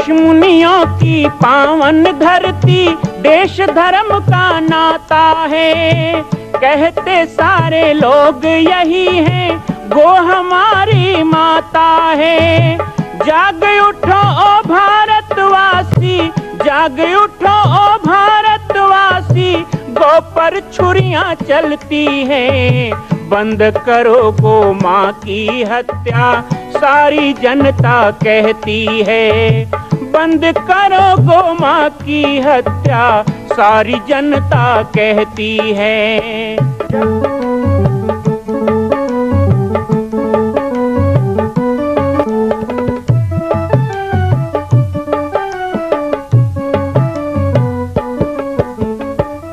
ऋषि मुनियों की पावन धरती, देश धर्म का नाता है। कहते सारे लोग यही हैं, गो हमारी माता है। जाग उठो ओ भारतवासी, जाग उठो ओ भारतवासी, गो पर छुरियां चलती हैं। बंद करो गो माँ की हत्या, सारी जनता कहती है। बंद करो गो माँ की हत्या, सारी जनता कहती है।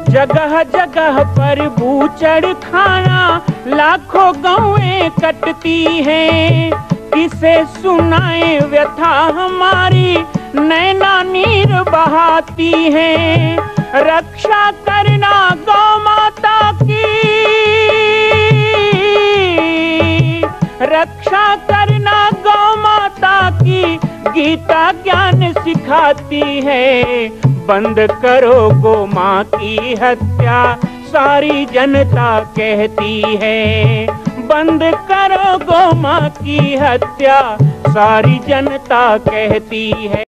जगह जगह पर बूचड़ खाना, लाखों गौएं कटती हैं। किसे सुनाए व्यथा हमारी, नैना नीर बहाती हैं। रक्षा करना गौ माता की, रक्षा करना गौ माता की, गीता ज्ञान सिखाती है। बंद करो गो माँ की हत्या, सारी जनता कहती है। बंद करो गो माँ की हत्या, सारी जनता कहती है।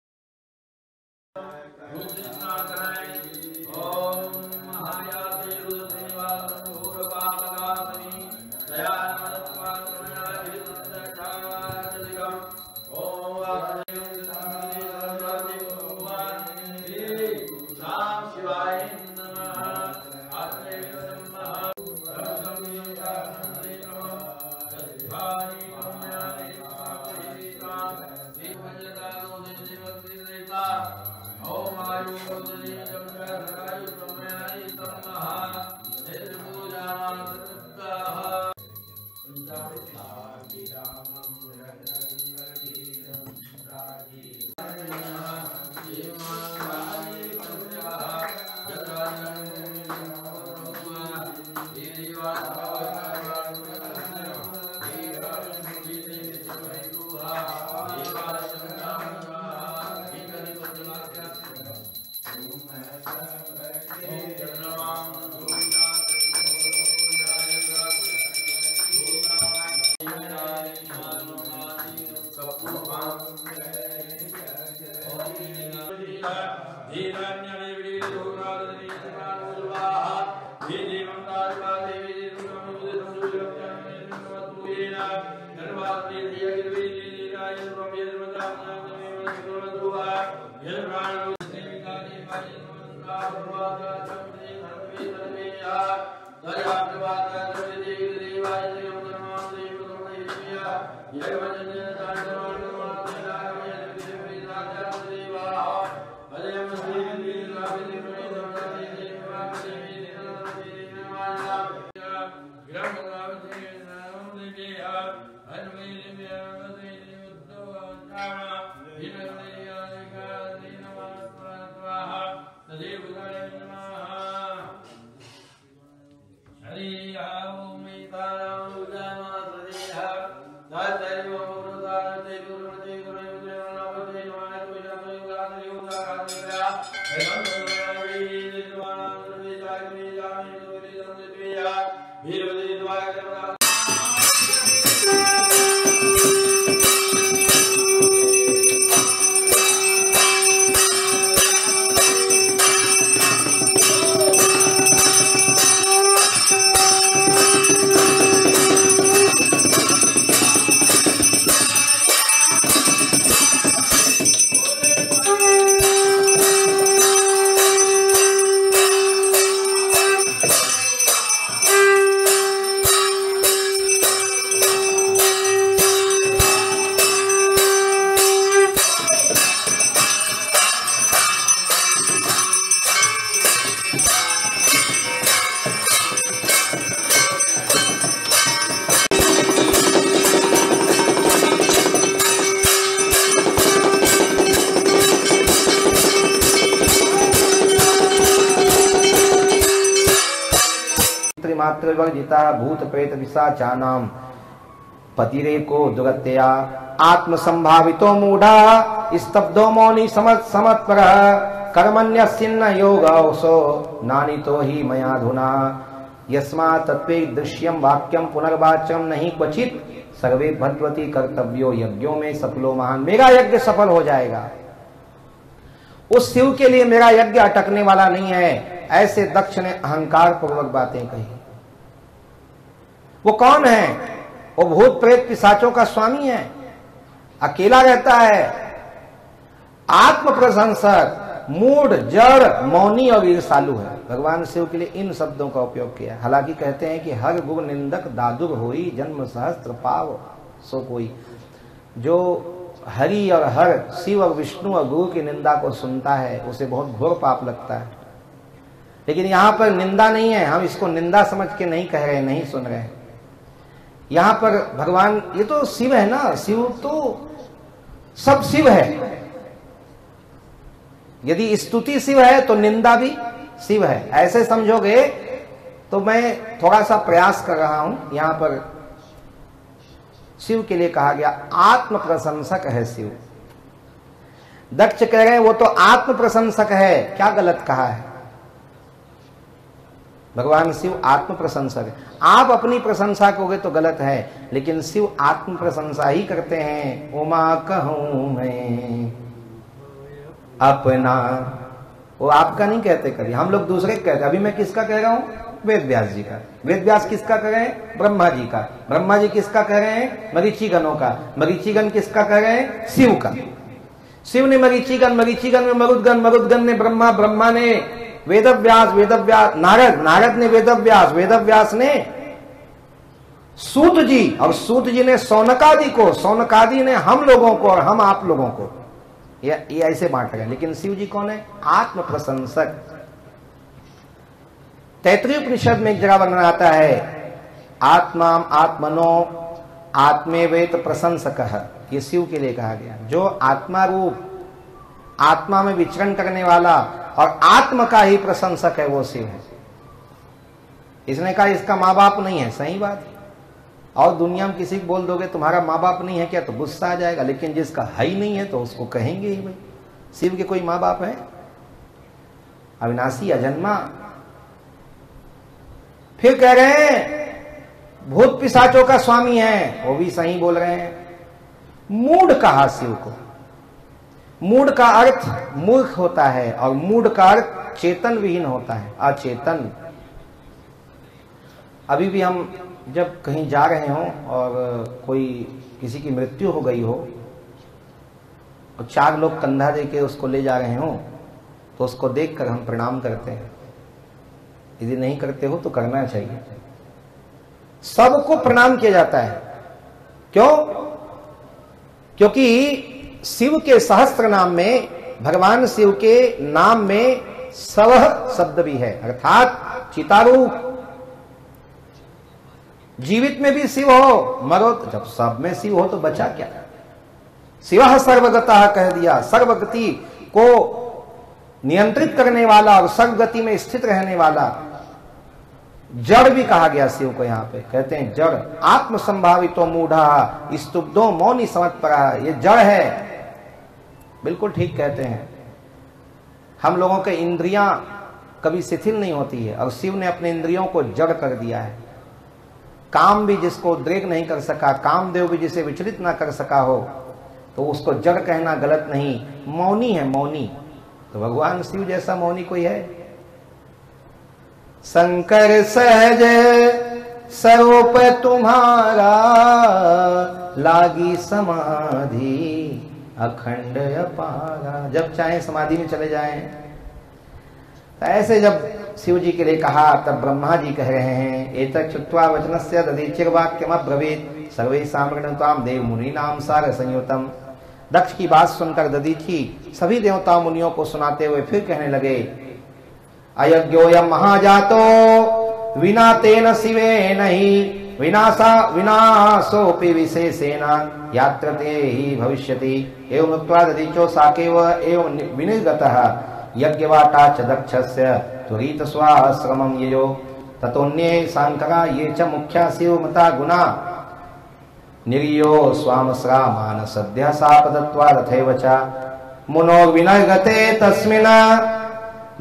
मात्र विवर्जिता भूत प्रेत विशाचानां पतिरेको दुर्गत्या आत्म संभावितो मूढ़ा स्तब्धो मौनी समत्परः कर्मण्यस्यन्न योगौसो नानितो हि मयाधुना यस्मात् तत्वे दृश्यम वाक्यम पुनर्वाच्यम नहीं क्वचित सर्वे भद्वती कर्तव्यो यज्ञों में सफलो महान। मेरा यज्ञ सफल हो जाएगा, उस शिव के लिए मेरा यज्ञ अटकने वाला नहीं है। ऐसे दक्ष ने अहंकार पूर्वक बातें कही। वो कौन है? वो भूत प्रेत पिशाचों का स्वामी है, अकेला रहता है, आत्म प्रशंसक, मूढ़, जड़, मौनी और ईर्षालु है। भगवान शिव के लिए इन शब्दों का उपयोग किया। हालांकि कहते हैं कि हर गुरु निंदक दादुर होई, जन्म सहस्त्र पाव सो कोई। जो हरि और हर, शिव और विष्णु और गुरु की निंदा को सुनता है उसे बहुत घोर पाप लगता है। लेकिन यहां पर निंदा नहीं है, हम इसको निंदा समझ के नहीं कह रहे, नहीं सुन रहे। यहां पर भगवान, ये तो शिव है ना, शिव तो सब शिव है। यदि स्तुति शिव है तो निंदा भी शिव है, ऐसे समझोगे तो मैं थोड़ा सा प्रयास कर रहा हूं। यहां पर शिव के लिए कहा गया आत्म प्रशंसक है शिव। दक्ष कह रहे हैं वो तो आत्म प्रशंसक है, क्या गलत कहा है? भगवान शिव आत्म प्रशंसक है। आप अपनी प्रशंसा करोगे तो गलत है, लेकिन शिव आत्म प्रशंसा ही करते हैं। उमा कहूं मैं अपना, वो आपका नहीं कहते कभी, हम लोग दूसरे कहते। अभी मैं किसका कह रहा हूं? वेद व्यास जी का। वेद व्यास किसका कह रहे हैं? ब्रह्मा जी का। ब्रह्मा जी किसका कह रहे हैं? मरीचिगणों का। मरीचिगण किसका कह रहे हैं? शिव का। शिव ने मरीचिगण, मरीचिगण में मरुदगण, मरुदगण ने ब्रह्मा, ब्रह्मा ने वेदव्यास, वेदव्यास नारद, नारद ने वेदव्यास, वेदव्यास ने सूत जी, और सूत जी ने सौनकादि को, सौनकादि ने हम लोगों को, और हम आप लोगों को। ये ऐसे बांट रहे हैं। लेकिन शिव जी कौन है? आत्म प्रशंसक। तैत्तिरीय उपनिषद में एक जगह वर्णन आता है, आत्मा आत्मनो आत्मेवेत प्रशंसकः। ये शिव के लिए कहा गया, जो आत्मा रूप, आत्मा में विचरण करने वाला और आत्म का ही प्रशंसक है, वो शिव है। इसने कहा इसका माँ बाप नहीं है, सही बात है। और दुनिया में किसी को बोल दोगे तुम्हारा माँ बाप नहीं है क्या, तो गुस्सा आ जाएगा। लेकिन जिसका है ही नहीं है तो उसको कहेंगे ही भाई। शिव के कोई माँ बाप है? अविनाशी, अजन्मा। फिर कह रहे हैं भूत पिशाचों का स्वामी है, वो भी सही बोल रहे हैं। मूढ़ कहा शिव को। मूढ़ का अर्थ मूर्ख होता है, और मूढ़ का अर्थ चेतन विहीन होता है, अचेतन। अभी भी हम जब कहीं जा रहे हों और कोई किसी की मृत्यु हो गई हो और 4 लोग कंधा देके उसको ले जा रहे हों, तो उसको देखकर हम प्रणाम करते हैं। यदि नहीं करते हो तो करना चाहिए। सबको प्रणाम किया जाता है। क्यों? क्योंकि शिव के सहस्त्र नाम में, भगवान शिव के नाम में सवह शब्द भी है, अर्थात चितारूप। जीवित में भी शिव हो, मरो तो, जब सब में शिव हो तो बचा क्या? शिवः सर्वगतः कह दिया, सर्वगति को नियंत्रित करने वाला और सर्वगति में स्थित रहने वाला। जड़ भी कहा गया शिव को, यहां पे कहते हैं जड़। आत्म संभावितो मूढ़ा स्तुब्धो मौनी समत्परा। ये जड़ है, बिल्कुल ठीक कहते हैं। हम लोगों के इंद्रियां कभी शिथिल नहीं होती है, और शिव ने अपने इंद्रियों को जड़ कर दिया है। काम भी जिसको उद्रेक नहीं कर सका, कामदेव भी जिसे विचलित ना कर सका हो, तो उसको जड़ कहना गलत नहीं। मौनी है, मौनी। तो भगवान शिव जैसा मौनी कोई है? शंकर सहज स्वरूप तुम्हारा, लागी समाधि अखंड अपारा। जब चाहे समाधि में चले जाएं। तो ऐसे जब शिव जी के लिए कहा, तब ब्रह्मा जी कह रहे हैं, एतत् श्रुत्वा वचनस्य दधीचिर्वाक्यम अब्रवीत् सर्वेषां गणतां देव मुनीनां सार संयुतम्। दक्ष की बात सुनकर दधीचि सभी देवता मुनियों को सुनाते हुए फिर कहने लगे, अयज्ञोयम महाजातो विना तेन शिवेन ही विनाशोऽपि विशेषेण यात्र ते ही भविष्यति। एवं उक्त्वा दधीचो साकेव एवं विनिर्गतः यज्ञवाटा च दक्षस्य त्वरित स्वाश्रमं ययो ततोन्ये सांकरा ये च मुख्या शिव मता गुना निर्यो स्वाम श्रामान सद्य सापदत्वा रथैव च मुनो विनर्गते तस्मिन्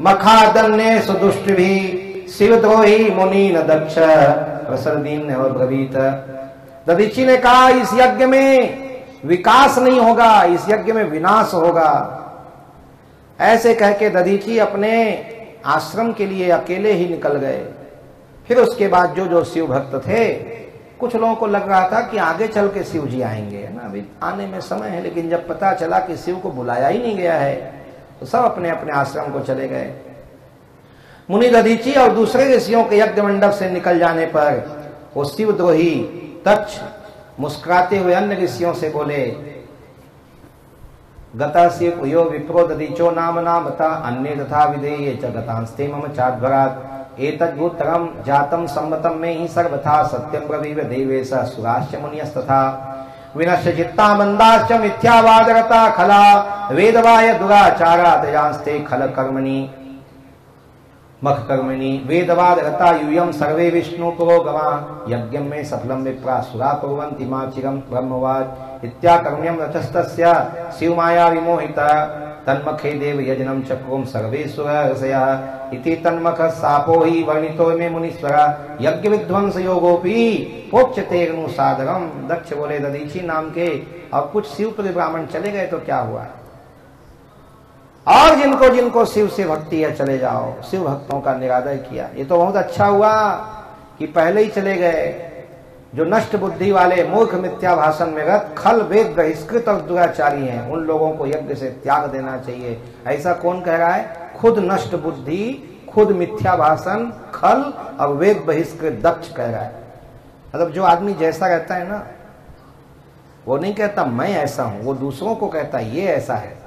मखादन्ये सुदुष्टिभिः शिवद्रोही मुनि न दक्ष प्रसरदीन ब्रवीत। दधीची ने कहा इस यज्ञ में विकास नहीं होगा, इस यज्ञ में विनाश होगा। ऐसे कह के दधीची अपने आश्रम के लिए अकेले ही निकल गए। फिर उसके बाद जो जो शिव भक्त थे, कुछ लोगों को लग रहा था कि आगे चल के शिव जी आएंगे, है ना, अभी आने में समय है, लेकिन जब पता चला कि शिव को बुलाया ही नहीं गया है तो सब अपने अपने आश्रम को चले गए। मुनि दधीची और दूसरे ऋषियों के यज्ञ मंडप से निकल जाने पर वो शिवद्रोही तक्ष मुस्कुराते हुए अन्य ऋषियों से बोले, गता शिव यो विप्रो दधीचो नाम नामता अन्य तथा विधेये च गतांस्ते मम चाध्वरात् एतद्भूतरम जातम सम्मतम में ही सर्वथा सत्यम ब्रवीव देवेश सुराश्च मुनियस्तथा विनश्य चित्ता मंदाश्च मिथ्यावादरता खला वेदवाय दुराचारा तयांस्ते खल कर्मणि मख कर्मणि वेदवाद रता यूयम सर्वे विष्णु पुरोगमा यज्ञम में सफलम विप्रा सुरा कुर्वन्ति मा चिरम ब्रह्मवाद इत्याकर्म्यम रथस्तस्य शिवमाया विमोहिता तन्मखे देव यजनम चक्रोम सर्वेश्वर इति तन्मख सापो ही वर्णितो में मुनीश्वर यज्ञ विध्वंस योगोपी पोच्यते सादरम। दक्ष बोले दधीची नाम के और कुछ शिवपुरी ब्राह्मण चले गए तो क्या हुआ, और जिनको जिनको शिव से भक्ति है चले जाओ। शिव भक्तों का निरादर किया। ये तो बहुत अच्छा हुआ कि पहले ही चले गए। जो नष्ट बुद्धि वाले मूर्ख मिथ्या भाषण में रत खल वेद बहिष्कृत और दुराचारी हैं, उन लोगों को यज्ञ से त्याग देना चाहिए। ऐसा कौन कह रहा है? खुद नष्ट बुद्धि, खुद मिथ्या भाषण, खल और वेद बहिष्कृत दक्ष कह रहा है। मतलब जो आदमी जैसा रहता है ना, वो नहीं कहता मैं ऐसा हूं, वो दूसरों को कहता है ये ऐसा है।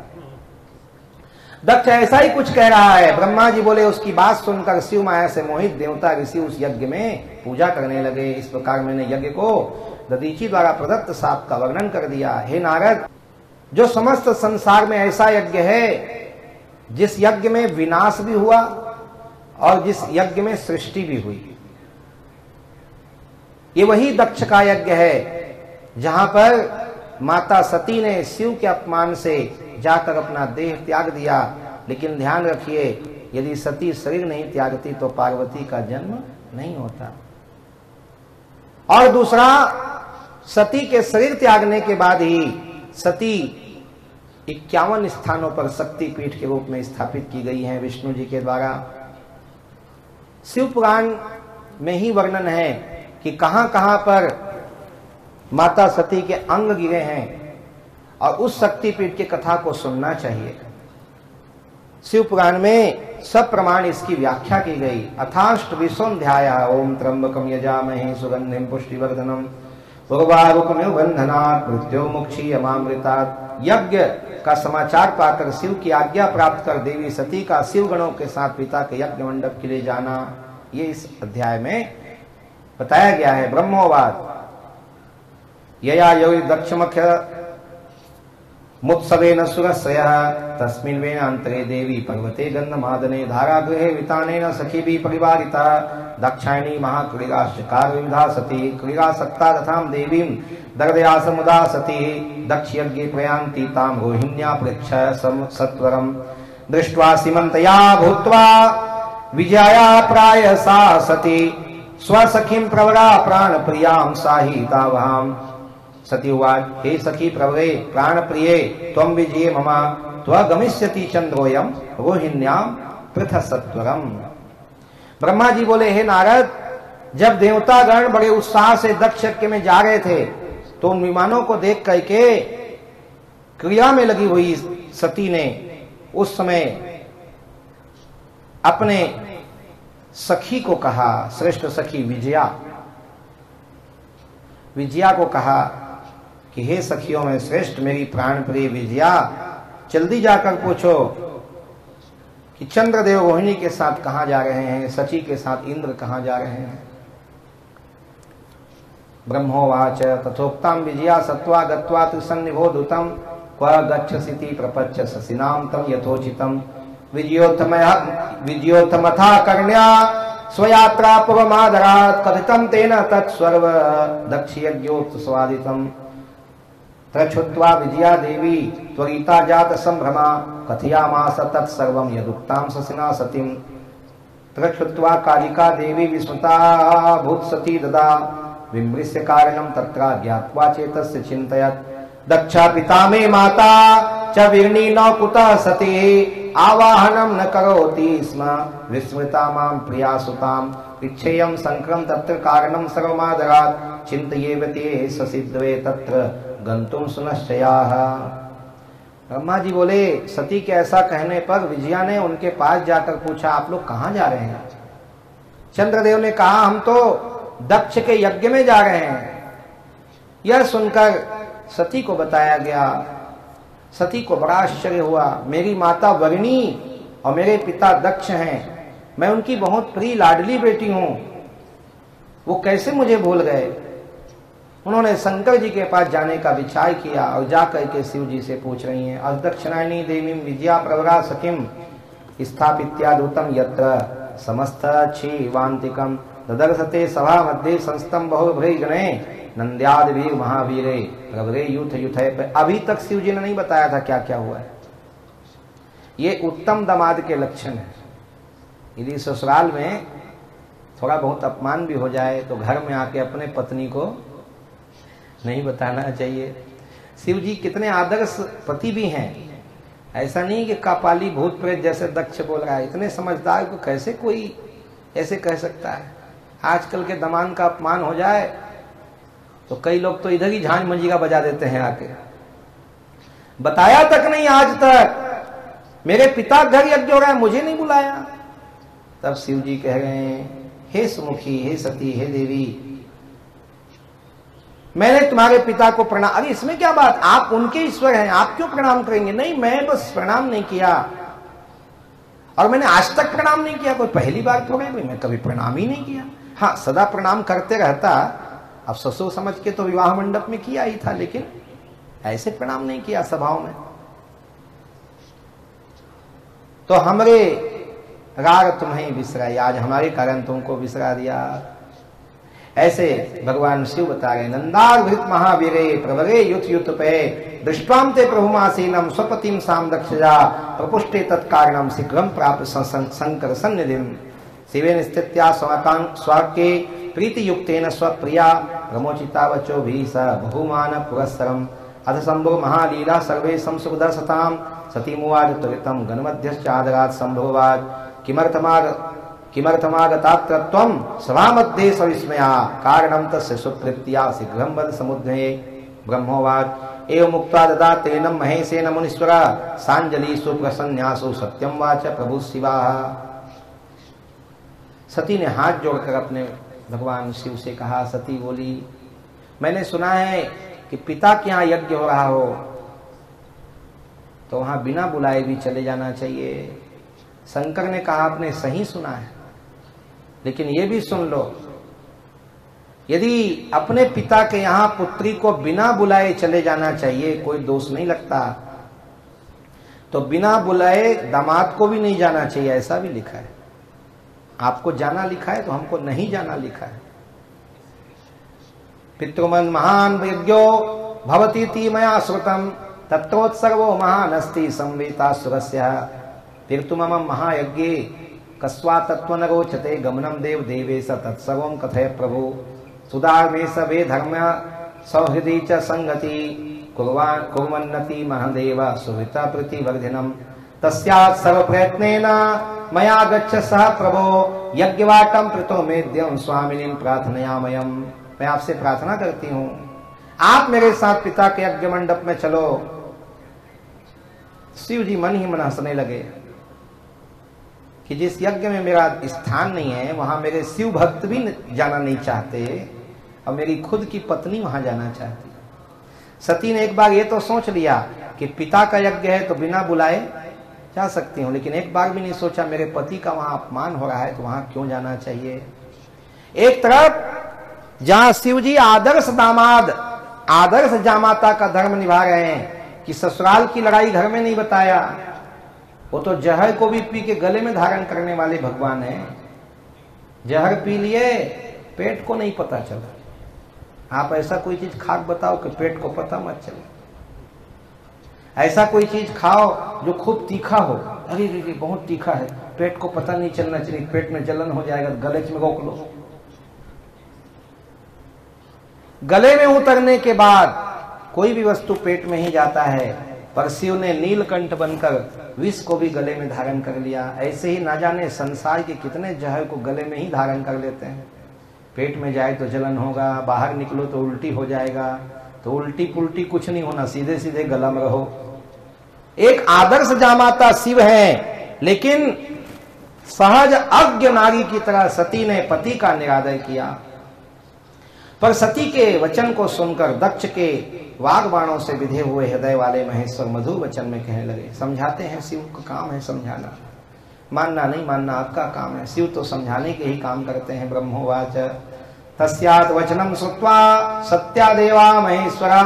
दक्ष ऐसा ही कुछ कह रहा है। ब्रह्मा जी बोले, उसकी बात सुनकर शिव माया से मोहित देवता ऋषि उस यज्ञ में पूजा करने लगे। इस प्रकार मैंने यज्ञ को दधीची द्वारा प्रदत्त शाप का वर्णन कर दिया। हे नारद, जो समस्त संसार में ऐसा यज्ञ है जिस यज्ञ में विनाश भी हुआ और जिस यज्ञ में सृष्टि भी हुई, ये वही दक्ष का यज्ञ है जहां पर माता सती ने शिव के अपमान से जाकर अपना देह त्याग दिया। लेकिन ध्यान रखिए, यदि सती शरीर नहीं त्यागती तो पार्वती का जन्म नहीं होता। और दूसरा, सती के शरीर त्यागने के बाद ही सती 51 स्थानों पर शक्ति पीठ के रूप में स्थापित की गई हैं विष्णु जी के द्वारा। शिव पुराण में ही वर्णन है कि कहां कहां पर माता सती के अंग गिरे हैं, और उस शक्तिपीठ की कथा को सुनना चाहिए। शिव पुराण में सब प्रमाण इसकी व्याख्या की गई। अथाष्ट विश्वध्याय ओम त्र्यंबकम यजामहे सुगंधिम पुष्टिवर्धनम उर्वारुकमिव बंधनात् मृत्योर्मुक्षीयमामृतात्। यज्ञ का समाचार पाकर शिव की आज्ञा प्राप्त कर देवी सती का शिव गणों के साथ पिता के यज्ञ मंडप के लिए जाना, ये इस अध्याय में बताया गया है। ब्रह्मोवाद यया योगी दक्षमख्य मुत्सवेन सुरस्यः तस्मिन् वेन अंतरे देवी पर्वते गन्धमादने धारागृहे वितानेन सखीभिः परिवारिता। दक्षायणी महाक्रीडाश्चकार विविधा सती क्रीडासक्ता तथां देवीं दर्दया सती। दक्ष यज्ञे प्रयान्ति तां रोहिण्या प्रेक्ष्य सत्वरं दृष्ट्वा सीमन्तया भूत्वा विजया प्राय सा सती स्वसखीं प्रवरा प्राणप्रियां साहितावहां। सती उवाच, हे सखी प्रवरे प्राणप्रिये त्वं विजये मम त्वगमिष्यति चंद्रोयम रोहिण्यां पृथसत्वरम। ब्रह्मा जी बोले, हे नारद, जब देवतागण बड़े उत्साह से दक्ष यज्ञ में जा रहे थे तो उन विमानों को देख करके क्रिया में लगी हुई सती ने उस समय अपने सखी को कहा, श्रेष्ठ सखी विजया को कहा कि हे सखियों में श्रेष्ठ मेरी प्राण प्रिय विजया, जल्दी जाकर पूछो कि चंद्रदेव रोहिणी के साथ कहां जा रहे हैं, सची के साथ इंद्र कहां जा रहे हैं। ब्रह्मोवाच तथोक्तां विजया सत्वा गत्वा त्रिसन्निभोधुतं क्व गच्छसीति प्रपच्य ससिनां तं यथोचितं। विजयोत्थमथा कर्ण्या स्वयात्रा पूर्वमादरात् कथितं तेन तत्स्वर्व दक्ष यज्ञोत्सवादितं त्रच्छुत्वा विजया देवी त्वरिता जात संभ्रमा कथयामास तत्सर्वं यदुक्तां ससिना सतीं त्रच्छुत्वा कालिका देवी विस्मृता भूत्सती ददा विमृश्य कारणं तत्र ज्ञात्वा चेतस्य चिन्तयत् दक्षा पिता मे माता च वीर्णी न कुतः सती आवाहनं न करोति स्म विस्मृता मां प्रिया सुताम् इच्छेयं संक्रम तत्र कारणं सर्वमादरात् चिन्तयेवते ससिद्वे तत्र गंतुम सुनश्चयाः। ब्रह्मा जी बोले, सती के ऐसा कहने पर विजया ने उनके पास जाकर पूछा, आप लोग कहां जा रहे हैं? चंद्रदेव ने कहा, हम तो दक्ष के यज्ञ में जा रहे हैं। यह सुनकर सती को बताया गया। सती को बड़ा आश्चर्य हुआ, मेरी माता वरुणी और मेरे पिता दक्ष हैं, मैं उनकी बहुत प्रिय लाडली बेटी हूं, वो कैसे मुझे भूल गए? उन्होंने शंकर जी के पास जाने का विचार किया और जाकर के शिव जी से पूछ रही हैं, अदक्षिणायनी देवीं विजया प्रवरा सखिम स्थापित्यादूतम यत्र समस्त क्षीवांतिकम ददर्शते सभा मध्ये संस्तम बहुभ्री गणे नंद्यादिवीर महावीरे प्रवरे युथ युथ। अभी तक शिव जी ने नहीं बताया था क्या क्या हुआ है। ये उत्तम दामाद के लक्षण है। यदि ससुराल में थोड़ा बहुत अपमान भी हो जाए तो घर में आके अपने पत्नी को नहीं बताना चाहिए। शिव जी कितने आदर्श पति भी हैं। ऐसा नहीं कि कापाली भूत प्रेत जैसे दक्ष बोल रहा है। इतने समझदार को कैसे कोई ऐसे कह सकता है? आजकल के दमान का अपमान हो जाए तो कई लोग तो इधर ही झांझ मंजीरा बजा देते हैं आके। बताया तक नहीं आज तक, मेरे पिता घर यज्ञ हो रहा है, मुझे नहीं बुलाया। तब शिव जी कह रहे हैं, हे सुमुखी, हे सती, हे देवी, मैंने तुम्हारे पिता को प्रणाम। अरे इसमें क्या बात, आप उनके ईश्वर हैं, आप क्यों प्रणाम करेंगे? नहीं, मैं बस प्रणाम नहीं किया और मैंने आज तक प्रणाम नहीं किया। कोई पहली बार थोड़े, मैं कभी प्रणाम ही नहीं किया। हाँ, सदा प्रणाम करते रहता। अब ससुर समझ के तो विवाह मंडप में किया ही था, लेकिन ऐसे प्रणाम नहीं किया सभाओं में। तो हमरे राग तुम्हें विसराई, आज हमारे कारण तुमको विसरा दिया। ऐसे भगवान शिव बता रहे, नंदार्भृत महावीरे प्रवरे युत युत पे दृष्टाम ते प्रभुमासीनम स्वपतिम साम दक्षजा प्रपुष्टे तत्कारणम शीघ्रम प्राप्त शंकर सन्निधिम शिवेन स्थित्या स्वाक्ये प्रीति युक्तेन स्वप्रिया प्रमोचिता वचो भी स बहुमान पुरस्सरम अथ शंभो महालीला सर्वे संसुखद सताम सती मुवाच त्वरितम गणमध्यश्चादरात् संभवात् किमर्थमागतात्र त्वं सभामध्ये सविस्मया कारणं तस्य सुप्रीत्या शीघ्रं वद समुद्रे ब्रह्मोवाच एवं मुक्त्वा ददातेनं महेशेन मुनीश्वर सांजलिषु प्रसन्यासु सत्यं वाच प्रभु शिवाः। सती ने हाथ जोड़कर अपने भगवान शिव से कहा। सती बोली, मैंने सुना है कि पिता के यहाँ यज्ञ हो रहा हो तो वहां बिना बुलाए भी चले जाना चाहिए। शंकर ने कहा, आपने सही सुना है, लेकिन ये भी सुन लो, यदि अपने पिता के यहां पुत्री को बिना बुलाए चले जाना चाहिए, कोई दोष नहीं लगता, तो बिना बुलाए दामाद को भी नहीं जाना चाहिए, ऐसा भी लिखा है। आपको जाना लिखा है तो हमको नहीं जाना लिखा है। पितृमन महान यज्ञो भवतीति मया श्रुतम तत्रोत्सर्गो महान अस्ति संवेता सुरस्य तीर्थुमम महायज्ञे कस्वा तत्व न रोचते गमनम देव देवेश तत्सर्वं कथय प्रभु सुधार्मे सवे धर्म सौहृदी च संगति कुर्वन्नति महादेव सुहृता प्रतिवर्धिनम तस्यात् सर्व प्रयत्नेन मया गच्छ सह प्रभो यज्ञवाटम प्रतो मेद्यम स्वामिनीं प्रार्थनायामयम। मैं आपसे प्रार्थना करती हूं, आप मेरे साथ पिता के यज्ञ मंडप में चलो। शिव जी मन ही मन हंसने लगे कि जिस यज्ञ में मेरा स्थान नहीं है वहां मेरे शिव भक्त भी जाना नहीं चाहते और मेरी खुद की पत्नी वहां जाना चाहती। सती ने एक बार ये तो सोच लिया कि पिता का यज्ञ है तो बिना बुलाए जा सकती हूं, लेकिन एक बार भी नहीं सोचा मेरे पति का वहां अपमान हो रहा है तो वहां क्यों जाना चाहिए। एक तरफ जहां शिव जी आदर्श दामाद, आदर्श जामाता का धर्म निभा रहे हैं कि ससुराल की लड़ाई घर में नहीं बताया, वो तो जहर को भी पी के गले में धारण करने वाले भगवान हैं। जहर पी लिए, पेट को नहीं पता चला। आप ऐसा कोई चीज खा बताओ कि पेट को पता मत चले। ऐसा कोई चीज खाओ जो खूब तीखा हो, अरे रे बहुत तीखा है, पेट को पता नहीं चलना चाहिए, पेट में जलन हो जाएगा, गले में रोक लो। गले में उतरने के बाद कोई भी वस्तु पेट में ही जाता है, पर शिव ने नीलकंठ बनकर विष को भी गले में धारण कर लिया। ऐसे ही ना जाने संसार के कितने जहर को गले में ही धारण कर लेते हैं। पेट में जाए तो जलन होगा, बाहर निकलो तो उल्टी हो जाएगा, तो उल्टी पुल्टी कुछ नहीं होना, सीधे सीधे गला में रहो। एक आदर्श जामाता शिव है, लेकिन सहज अज्ञ नारी की तरह सती ने पति का निरादर किया। पर सती के वचन को सुनकर दक्ष के वाग बाणों से विधे हुए हृदय वाले महेश्वर मधुर वचन में कहने लगे। समझाते हैं, शिव का काम है समझाना, मानना नहीं मानना आपका काम है। शिव तो समझाने के ही काम करते हैं। ब्रह्मोवाच तस्यात् वचनम श्रुत्वा सत्यादेवा महेश्वरा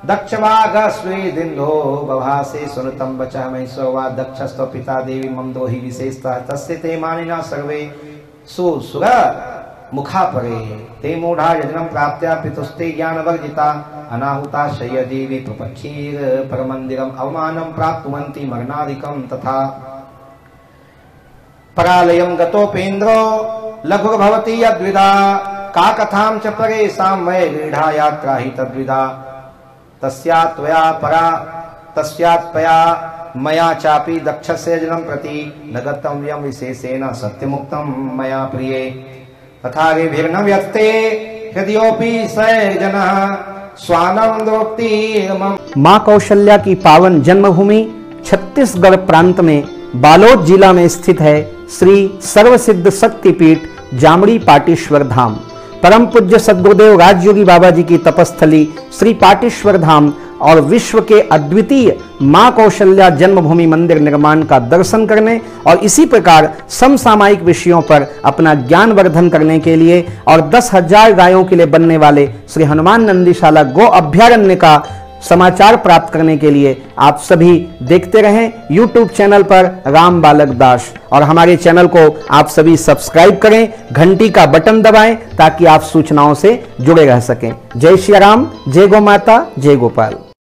दक्षवाघ स्वेदिन्दो बभासे सुनतं वचः महेश्वरवा दक्षस्त्व पिता देवी मम दोहि विशेषतः तस्य ते मानिना सर्वे सुसुर मुखा परे ते मूढ़ा यजनम प्राप्त्या पितुस्ते ज्ञानवर्जिता अनाहुता शय्य देवी प्रपक्षीर परमंदिरम अवमानम प्राप्तुवन्ति मरणादिकं तथा परालयं गतोपेन्द्रो लघुर्भवति यद्विदा का कथां च परेषां वै लीढा यात्रा हि तद्विदा तस्यात् त्वया मया चापि दक्षस्य जनं प्रति न गतव्यं विशेषेण सत्यमुक्तं मया प्रिये तथा विभिन्न व्यक्ते हृदयोपि स जनः स्वानंदोक्तिर्मम। मां कौशल्या की पावन जन्मभूमि छत्तीसगढ़ प्रांत में बालोद जिला में स्थित है श्री सर्वसिद्ध शक्तिपीठ जामड़ी पाटेश्वर धाम। परम पूज्य सद्गुरुदेव राजयोगी बाबा जी की तपस्थली श्री पाटेश्वर धाम और विश्व के अद्वितीय मां कौशल्या जन्मभूमि मंदिर निर्माण का दर्शन करने और इसी प्रकार समसामयिक विषयों पर अपना ज्ञान वर्धन करने के लिए और 10,000 गायों के लिए बनने वाले श्री हनुमान नंदीशाला गो अभ्यारण्य का समाचार प्राप्त करने के लिए आप सभी देखते रहें YouTube चैनल पर राम बालक दास, और हमारे चैनल को आप सभी सब्सक्राइब करें, घंटी का बटन दबाएं ताकि आप सूचनाओं से जुड़े रह सकें। जय श्री राम, जय गौ माता, जय गोपाल।